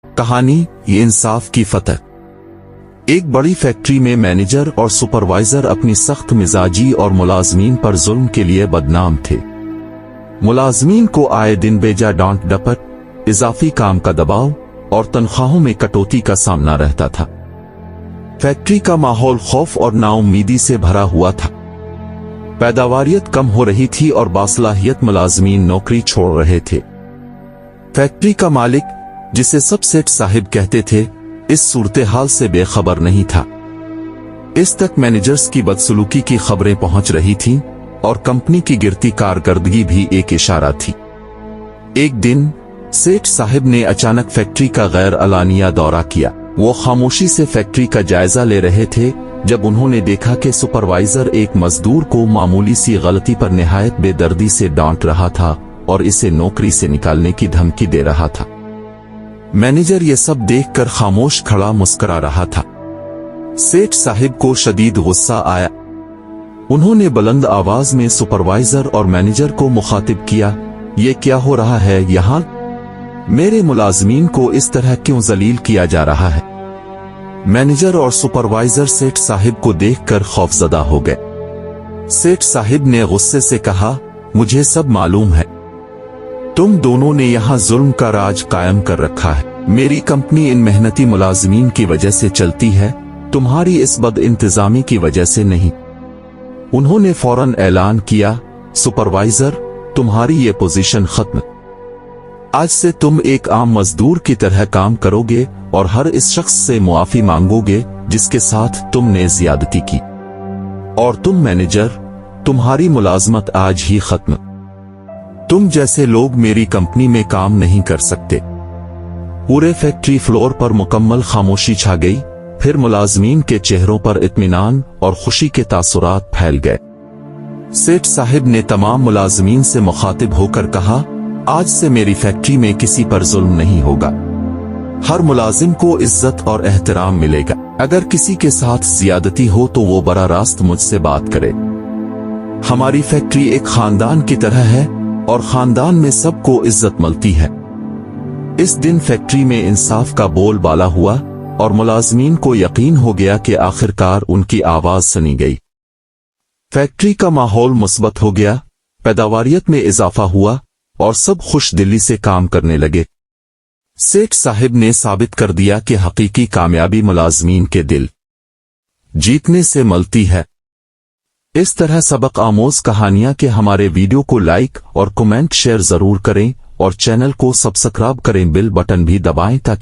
कहानी ये इंसाफ की फतह। एक बड़ी फैक्ट्री में मैनेजर और सुपरवाइजर अपनी सख्त मिजाजी और मुलाजमीन पर जुल्म के लिए बदनाम थे। मुलाजमीन को आए दिन बेजा डांट डपट, इजाफी काम का दबाव और तनख्वाहों में कटौती का सामना रहता था। फैक्ट्री का माहौल खौफ और नाउम्मीदी से भरा हुआ था। पैदावारियत कम हो रही थी और बासलाहियत मुलाजमीन नौकरी छोड़ रहे थे। फैक्ट्री का मालिक, जिसे सब सेठ साहिब कहते थे, इस सूरत-ए-हाल से बेखबर नहीं था। इस तक मैनेजर्स की बदसलूकी की खबरें पहुंच रही थीं और कंपनी की गिरती कारकर्दगी भी एक इशारा थी। एक दिन सेठ साहिब ने अचानक फैक्ट्री का गैर अलानिया दौरा किया। वो खामोशी से फैक्ट्री का जायजा ले रहे थे जब उन्होंने देखा कि सुपरवाइजर एक मजदूर को मामूली सी गलती पर निहायत बेदर्दी से डांट रहा था और इसे नौकरी से निकालने की धमकी दे रहा था। मैनेजर ये सब देखकर खामोश खड़ा मुस्कुरा रहा था। सेठ साहिब को शदीद गुस्सा आया। उन्होंने बुलंद आवाज में सुपरवाइजर और मैनेजर को मुखातिब किया, ये क्या हो रहा है यहाँ? मेरे मुलाजमीन को इस तरह क्यों जलील किया जा रहा है? मैनेजर और सुपरवाइजर सेठ साहिब को देखकर खौफजदा हो गए। सेठ साहिब ने गुस्से से कहा, मुझे सब मालूम है। तुम दोनों ने यहाँ जुल्म का राज कायम कर रखा है। मेरी कंपनी इन मेहनती मुलाजमीन की वजह से चलती है, तुम्हारी इस बद इंतजामी की वजह से नहीं। उन्होंने फौरन ऐलान किया, सुपरवाइजर, तुम्हारी ये पोजीशन खत्म। आज से तुम एक आम मजदूर की तरह काम करोगे और हर इस शख्स से मुआफी मांगोगे जिसके साथ तुमने ज्यादती की। और तुम मैनेजर, तुम्हारी मुलाजमत आज ही खत्म। तुम जैसे लोग मेरी कंपनी में काम नहीं कर सकते। पूरे फैक्ट्री फ्लोर पर मुकम्मल खामोशी छा गई। फिर मुलाजमीन के चेहरों पर इत्मीनान और खुशी के तासुरात फैल गए। सेठ साहिब ने तमाम मुलाजमीन से मुखातिब होकर कहा, आज से मेरी फैक्ट्री में किसी पर जुल्म नहीं होगा। हर मुलाजिम को इज्जत और एहतराम मिलेगा। अगर किसी के साथ ज्यादती हो तो वो बरा रास्त मुझसे बात करे। हमारी फैक्ट्री एक खानदान की तरह है और खानदान में सबको इज्जत मिलती है। इस दिन फैक्ट्री में इंसाफ का बोलबाला हुआ और मुलाजमीन को यकीन हो गया कि आखिरकार उनकी आवाज सुनी गई। फैक्ट्री का माहौल मुस्बत हो गया, पैदावारियत में इजाफा हुआ और सब खुश दिली से काम करने लगे। सेठ साहिब ने साबित कर दिया कि हकीकी कामयाबी मुलाजमीन के दिल जीतने से मिलती है। इस तरह सबक आमोज कहानियां के हमारे वीडियो को लाइक और कमेंट शेयर जरूर करें और चैनल को सब्सक्राइब करें, बेल बटन भी दबाएं ताकि